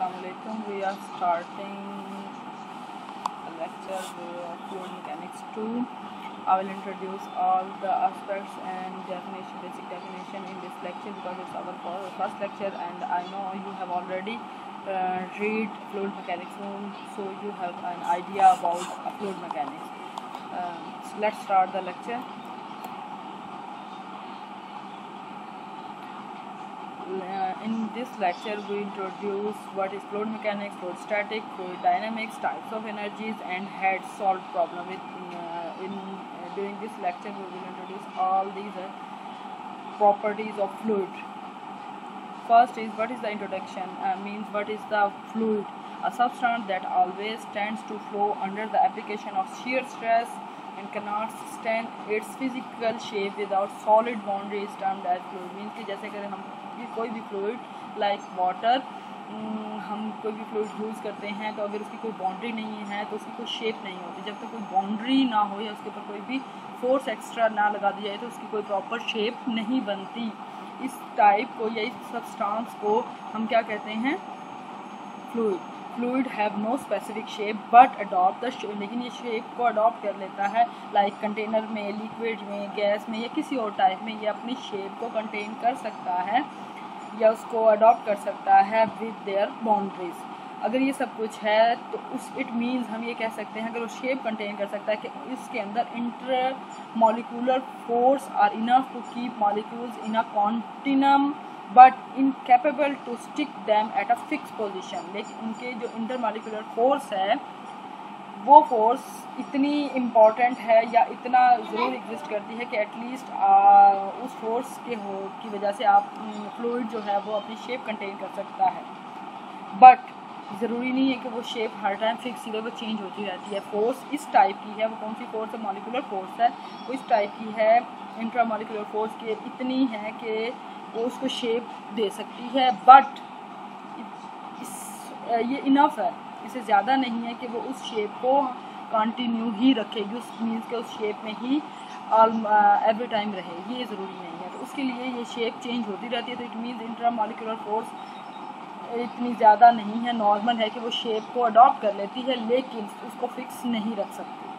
Assalamualaikum. We are starting a lecture of fluid mechanics 2. I will introduce all the aspects and basic definition in this lecture because it's our first lecture, and I know you have already read fluid mechanics, so you have an idea about fluid mechanics. So let's start the lecture. In this lecture we introduce what is fluid mechanics, fluid static, fluid dynamics, types of energies, and had solved problem during this lecture we will introduce all these properties of fluid. First is what is the introduction, means what is the fluid? A substance that always tends to flow under the application of shear stress and cannot sustain its physical shape without solid boundary is termed as fluid. Means कि जैसे अगर हम कोई भी fluid like water, हम कोई भी fluid use करते हैं तो अगर उसकी कोई बाउंड्री नहीं है तो उसकी कोई शेप नहीं होती. जब तक कोई बाउंड्री ना हो या उसके ऊपर कोई भी फोर्स एक्स्ट्रा ना लगा दी जाए तो उसकी कोई प्रॉपर शेप नहीं बनती. इस टाइप को या इस सब्सटेंस को हम क्या कहते हैं? Fluid. Fluid have no specific shape but adopt the shape, लेकिन ये शेप को अडॉप्ट कर लेता है. लाइक कंटेनर में, लिक्विड में, गैस में या किसी और टाइप में ये अपनी शेप को कंटेन कर सकता है या उसको अडॉप्ट कर सकता है विद देयर बाउंड्रीज. अगर ये सब कुछ है तो इट मीन्स हम ये कह सकते हैं अगर वो शेप कंटेन कर सकता है कि इसके अंदर inter molecular force are enough to keep molecules in a continuum but incapable to stick them at a fix position. लेकिन उनके जो इंटर मॉलिक्यूलर फोर्स है वो फोर्स इतनी इम्पॉर्टेंट है या इतना ज़रूर एग्जिस्ट करती है कि एटलीस्ट उस फोर्स की वजह से आप फ्लूइड जो है वो अपनी शेप कंटेन कर सकता है. बट ज़रूरी नहीं है कि वो शेप हर टाइम फिक्स ही, वो चेंज होती रहती है. फोर्स इस टाइप की है, वो कौन सी फोर्स है? मॉलिक्यूलर फोर्स है. वो इस टाइप की है, इंट्रा मॉलिक्यूलर फोर्स की इतनी है कि वो उसको शेप दे सकती है. बट ये इनफ है, इससे ज़्यादा नहीं है कि वो उस शेप को कंटिन्यू ही रखेगी. उस मीन्स के उस शेप में ही एवरी टाइम रहे, ये ज़रूरी नहीं है. तो उसके लिए ये शेप चेंज होती रहती है. तो it means intra molecular force इतनी ज़्यादा नहीं है, नॉर्मल है कि वो शेप को अडॉप्ट कर लेती है लेकिन उसको फिक्स नहीं रख सकती.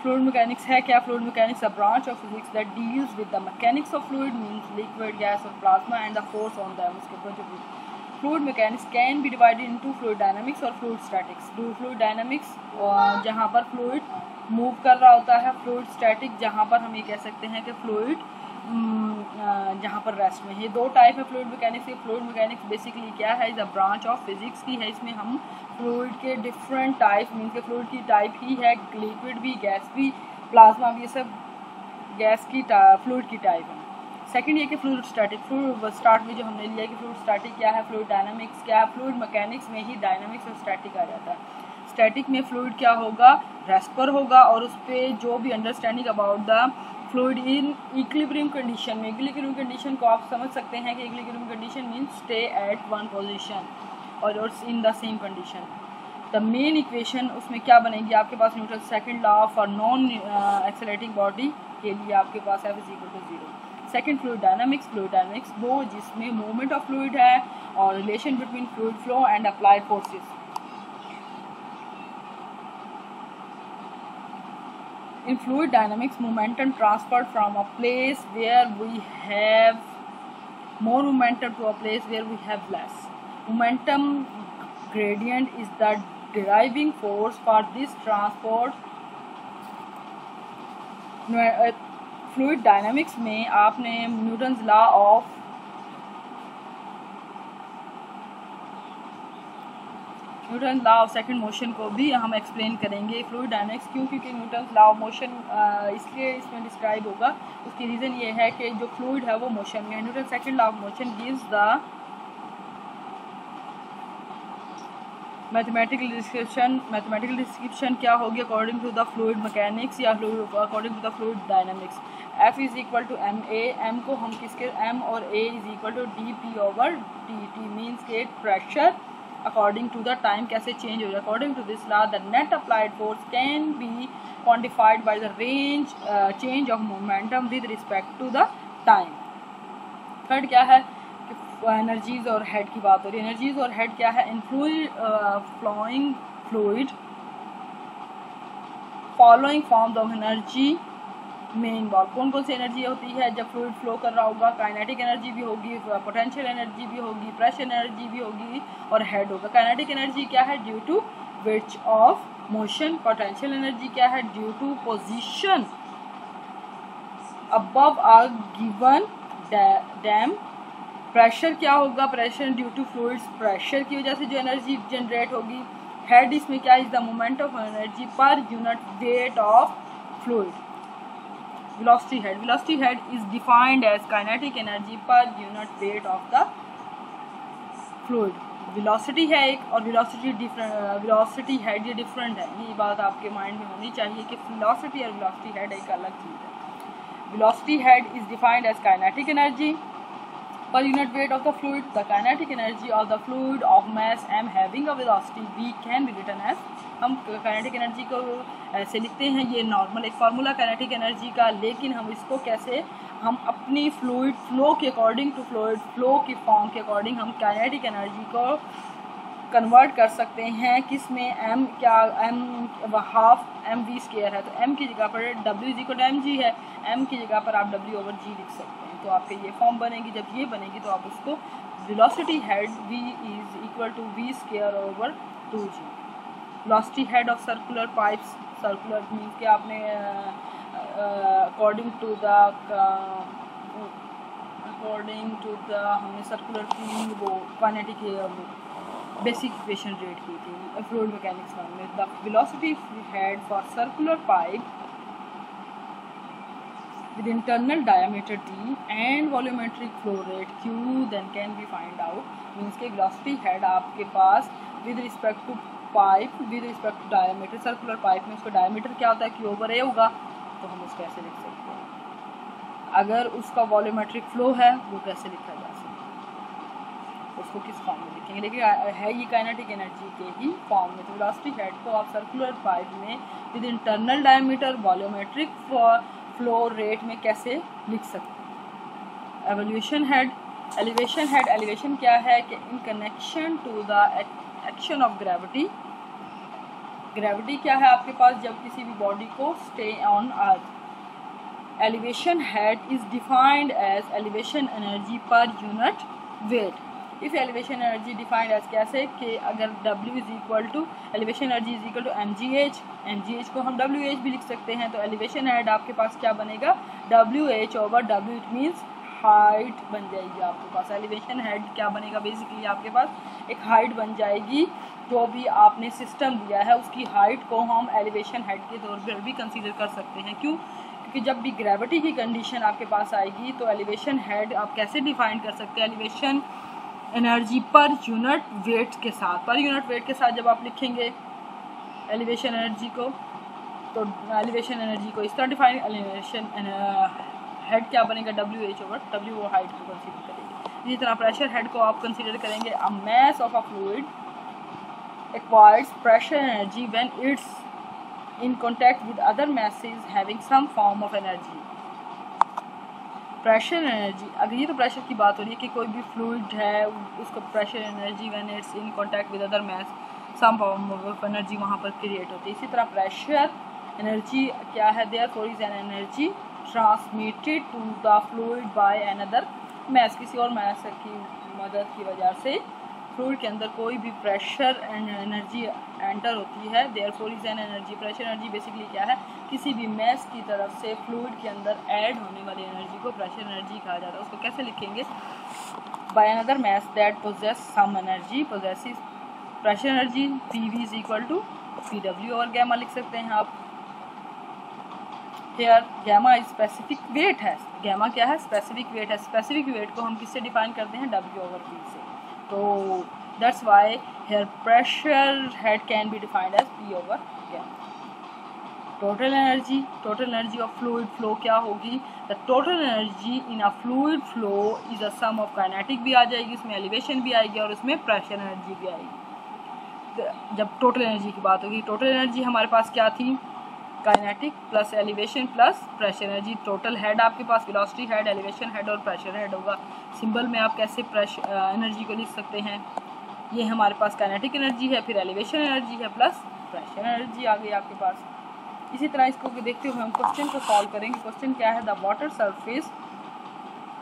फ्लूइड मैकेनिक्स है क्या? Fluid mechanics a branch of physics that deals with the mechanics of fluid means liquid, gas और plasma and the force on them. उसके ऊपर जो fluid mechanics can be divided into fluid dynamics और fluid statics. Fluid dynamics जहाँ पर fluid move कर रहा होता है, फ्लूइड स्टैटिक जहाँ पर हम ये कह सकते हैं कि फ्लूइड जहाँ पर रेस्ट में. ये दो टाइप है फ्लूइड मैकेनिक्स की. फ्लूइड मैकेनिक्स बेसिकली क्या है? Is a branch of physics की है. इसमें हम फ्लूइड के डिफरेंट टाइप मीन्स के फ्लूइड की टाइप ही है, लिक्विड भी, गैस भी, प्लाज्मा भी, ये सब गैस की फ्लूइड की टाइप है. सेकंड ये कि फ्लूइड स्टैटिक. फ्लूइड स्टार्ट में जो हमने लिया कि फ्लूइड स्टैटिक क्या है, फ्लूइड डायनामिक्स क्या है. फ्लूइड मैकेनिक्स में ही डायनामिक्स और स्टैटिक आ जाता है. स्टैटिक में फ्लूइड क्या होगा? रेस्ट पर होगा और उस पर जो भी understanding about the fluid in equilibrium condition में. इक्विलिब्रियम कंडीशन को आप समझ सकते हैं कि equilibrium condition means stay at one position और in the same condition. The main equation उसमें क्या बनेगी? आपके पास Newton second law for non accelerating body के लिए आपके पास F = 0. सेकंड फ्लूइड डायनामिक्स वो जिसमें मूवमेंट ऑफ फ्लूइड है और relation between fluid flow and applied forces. In fluid dynamics, momentum transferred from a place where we have more momentum to a place where we have less. Momentum gradient is the driving force for this transport. Fluid dynamics में आपने Newton's law of second motion को भी हम explain करेंगे. Fluid dynamics क्यों? क्योंकि Newton's law of motion इसलिए इसमें डिस्क्राइब होगा. उसकी रीज़न ये है कि जो फ्लूइड है वो मोशन में है. Newton second law of motion gives the mathematical description क्या होगी according to the fluid mechanics या according to the fluid dynamics. F = ma. m को हम किसके? m और a = dp/dt. मीन्स के pressure according to the time कैसे change हो जाए. According to this law the net applied force can be quantified by the range change of momentum with respect to the time. Third क्या है कि energies और head की बात हो रही है। एनर्जीज और हेड क्या है? In flowing fluid following forms of energy में इन्वॉल्व। कौन कौन सी एनर्जी होती है जब फ्लूइड फ्लो कर रहा होगा? काइनेटिक एनर्जी भी होगी, पोटेंशियल एनर्जी भी होगी, प्रेशर एनर्जी भी होगी और हेड होगा। काइनेटिक एनर्जी क्या है? Due to which of motion. Potential energy क्या है? Due to position above a given dam. Pressure क्या होगा? Pressure due to fluids, pressure की वजह से जो एनर्जी जनरेट होगी। हेड इसमें क्या? Is the moment of energy per unit weight of fluid. Velocity head, velocity head is defined as kinetic energy per unit weight of the fluid. Velocity है एक और वेलोसिटी हेड ये different है। ये बात आपके माइंड में होनी चाहिए कि वेलोसिटी और वेलोसिटी हेड एक अलग चीज़ है। Velocity head is defined as kinetic energy per unit weight of the fluid. The kinetic energy of the fluid of mass m having a velocity v can be written as। हम kinetic energy को ऐसे लिखते हैं, ये normal एक formula kinetic energy का, लेकिन हम इसको कैसे, हम अपनी फ्लूइड फ्लो के अकॉर्डिंग टू फ्लूइड फ्लो की फॉर्म के अकॉर्डिंग हम kinetic energy को कन्वर्ट कर सकते हैं। किस में? m क्या, m half M V square है, तो m की जगह पर w is equal to M G है, m की जगह पर आप w ओवर g लिख सकते हैं। तो आपके ये फॉर्म बनेगी। जब ये बनेगी तो आप उसको velocity head v is equal to V square over 2g। Velocity head of circular pipes, circular means कि आपने अकॉर्डिंग टू द हमने सर्कुलर की वो क्वांटिटी की बेसिक इक्वेशन रेट की थी फ्लूइड मैकेनिक्स में। The velocity head for circular pipe with internal diameter d and volumetric flow rate q then can be find out। Means के velocity head आपके पास with respect to pipe, with respect to diameter, circular pipe में उसका diameter क्या होता है? q over a होगा। तो हम उसको ऐसे लिख सकते हैं। अगर उसका वॉल्यूमेट्रिक फ्लो है वो कैसे लिखा जा सकता है? उसको किस फॉर्म में लिखेंगे? लेकिन है ये काइनेटिक एनर्जी के ही फॉर्म में। तो वेलोसिटी हेड को आप सर्कुलर पाइप में with internal diameter volumetric flow rate में कैसे लिख सकते हैं? Evolution head, elevation head. Elevation क्या है कि in connection to the action of gravity. Gravity क्या है आपके पास जब किसी भी बॉडी को stay on earth. Elevation head is defined as elevation energy per unit weight. If elevation energy defined as कैसे कि अगर W is equal to elevation energy is equal to mgh को हम WH भी लिख सकते हैं। तो एलिवेशन हेड आपके पास क्या बनेगा? WH over W, it means height बन जाएगी आपके पास। एलिवेशन हेड क्या बनेगा? बेसिकली आपके पास एक हाइट बन जाएगी। जो भी आपने सिस्टम दिया है उसकी हाइट को हम एलिवेशन हेड के तौर पर भी कंसीडर कर सकते हैं। क्यों? क्योंकि जब भी ग्रेविटी की कंडीशन आपके पास आएगी तो एलिवेशन हेड आप कैसे डिफाइन कर सकते हैं? Elevation energy per unit wait के साथ। पर यूनिट वेट के साथ जब आप लिखेंगे एलिवेशन एनर्जी को, तो एलिवेशन एनर्जी को इस तरह डिफाइन, एलिवेशन हेड क्या बनेगा? WH ओवर W, वो हाइट को कंसीडर करेंगे। इसी तरह प्रेशर हेड को आप कंसीडर करेंगे a mass of a fluid acquires pressure energy when it's in contact with other masses having some form of energy. Pressure energy, अगर ये तो प्रेशर की बात हो रही है कि कोई भी फ्लूइड है उसको pressure energy when it's in contact with other mass some form of energy वहाँ पर क्रिएट होती है। इसी तरह प्रेशर एनर्जी क्या है? Therefore is an energy transmitted to the fluid by another mass. किसी और मास की मदद की वजह से फ्लूइड के अंदर कोई भी प्रेशर एनर्जी एंटर होती है। Therefore is an energy. Pressure energy basically क्या है? किसी भी मास की तरफ से फ्लूइड के अंदर ऐड होने वाली एनर्जी को प्रेशर एनर्जी कहा जाता है। उसको कैसे लिखेंगे? By another mass that possess some energy possesses pressure energy. PV is equal to PW और गैमा लिख सकते हैं आप। Here gamma is specific weight है। गैमा क्या है? स्पेसिफिक वेट है। स्पेसिफिक वेट को हम किससे डिफाइन करते हैं? W ओवर P से। तो that's why here pressure head can be defined as P over gamma. Total energy of fluid flow क्या होगी? The total energy in a fluid flow is a sum of kinetic भी आ जाएगी, इसमें elevation भी आएगी और उसमें प्रेशर एनर्जी भी आएगी। जब टोटल एनर्जी की बात होगी, टोटल एनर्जी हमारे पास क्या थी? Kinetic plus elevation plus pressure energy, total head आपके पास वेलोसिटी हेड, एलिवेशन हेड और प्रेशर हेड होगा। सिंबल में आप कैसे प्रेशर एनर्जी को लिख सकते हैं, ये हमारे पास काइनेटिक एनर्जी है, फिर एलिवेशन एनर्जी है प्लस प्रेशर एनर्जी आ गई आपके पास। इसी तरह इसको देखते हुए हम क्वेश्चन को सॉल्व करेंगे। क्वेश्चन क्या है, द वाटर सरफेस,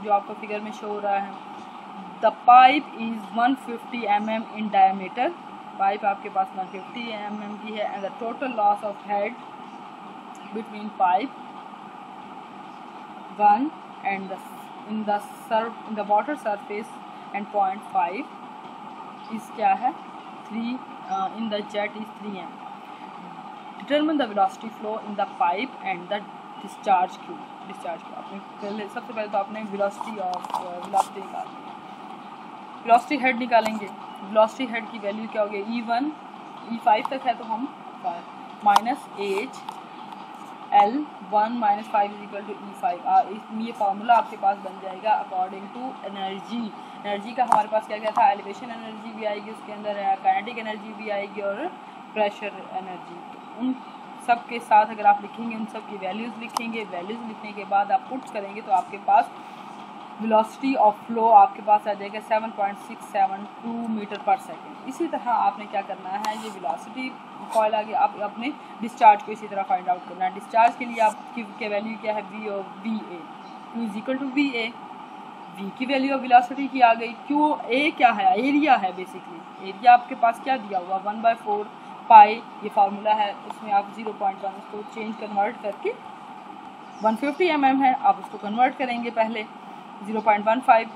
जो आपको फिगर में शो हो रहा है, the pipe is 150 mm in diameter, pipe आपके पास 150 mm की है, and the total loss of head between pipe 1 and in the water surface and 0.5 is क्या है 3 in the jet is 3 m। Determine the velocity flow in the pipe and the discharge Q. आपने सबसे पहले तो आपने velocity निकालनी है। Velocity head निकालेंगे। वेलोसिटी हेड की वैल्यू क्या होगी, E1 E5 तक है तो हम minus H L1 minus 5 is equal to E5। ये फार्मूला आपके पास बन जाएगा अकॉर्डिंग टू एनर्जी। एनर्जी का हमारे पास क्या क्या था, एलिवेशन एनर्जी भी आएगी, उसके अंदर काइनेटिक एनर्जी भी आएगी और प्रेशर एनर्जी। उन सब के साथ अगर आप लिखेंगे, उन सब की वैल्यूज़ लिखेंगे, वैल्यूज़ लिखने के बाद आप पुट करेंगे तो आपके पास वेलोसिटी ऑफ फ्लो आपके पास आ जाएगा 7.672 मीटर पर सेकेंड। इसी तरह आपने क्या करना है, ये वेलोसिटी कॉइल आगे आप अपने डिस्चार्ज को इसी तरह फाइंड आउट करना है। डिस्चार्ज के लिए आपकी वैल्यू क्या है, V और VA, Q is equal to VA। V की वैल्यू ऑफ वेलोसिटी की आ गई। QA क्या है, एरिया है बेसिकली। एरिया आपके पास क्या दिया हुआ 1/4 पाई, ये फार्मूला है, उसमें आप 0.1 उसको चेंज कन्वर्ट करके 150 mm है, आप उसको कन्वर्ट करेंगे पहले 0.15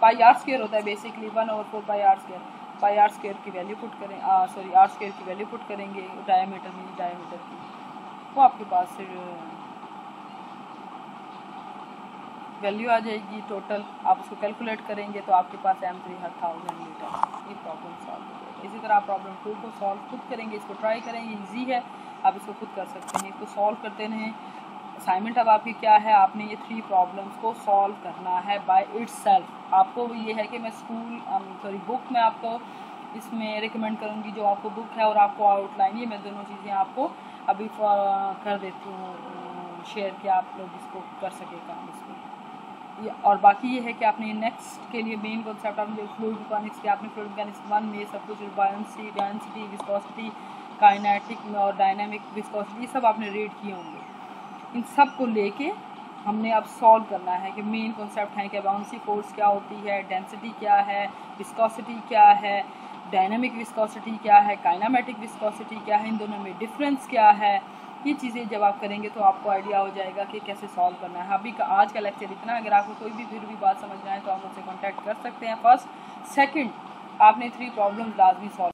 पाई आर स्क्वायर होता है basically 1/4 pi R square. Pi R square की वैल्यू पुट करें, सॉरी आर स्क्वायर की वैल्यू पुट करेंगे डायमीटर में, डायमीटर की वो आपके पास वैल्यू आ जाएगी टोटल। आप उसको कैलकुलेट करेंगे तो आपके पास M3000 लीटर। ये प्रॉब्लम सॉल्व हो जाएगी। इसी तरह आप प्रॉब्लम 2 को सॉल्व खुद करेंगे, इसको ट्राई करेंगे, ईजी है, आप इसको खुद कर सकते हैं। इसको सॉल्व करते रहें। असाइनमेंट अब आपकी क्या है, आपने ये 3 प्रॉब्लम्स को सॉल्व करना है बाय इटसेल्फ। आपको ये है कि मैं बुक में आपको इसमें रिकमेंड करूँगी, जो आपको बुक है और आपको आउटलाइन, ये मैं दोनों चीज़ें आपको अभी कर देती हूँ शेयर, कि आप लोग इसको कर सके काम इसमें। और बाकी ये है कि आपने नेक्स्ट के लिए मेन कॉन्सेप्ट आपने फ्लूइड मैकेनिक्स के, आपने फ्लूइड मैकेनिक्स 1 में सब कुछ बायंसी, डेंसिटी, विस्कोसिटी, काइनेटिक और डायनामिक विस्कोसिटी, सब आपने रीड किए होंगे। इन सब को लेके हमने अब सॉल्व करना है कि मेन कॉन्सेप्ट है कि बाउंसी फोर्स क्या होती है, डेंसिटी क्या है, विस्कोसिटी क्या है, डायनामिक विस्कोसिटी क्या है, काइनेमेटिक विस्कोसिटी क्या है, इन दोनों में डिफरेंस क्या है। ये चीज़ें जब आप करेंगे तो आपको आइडिया हो जाएगा कि कैसे सॉल्व करना है। अभी का आज का लेक्चर इतना। अगर आपको कोई भी फिर भी बात समझ में आए तो आप मुझसे कॉन्टैक्ट कर सकते हैं। फर्स्ट, सेकंड, आपने 3 प्रॉब्लम लाजमी सॉल्व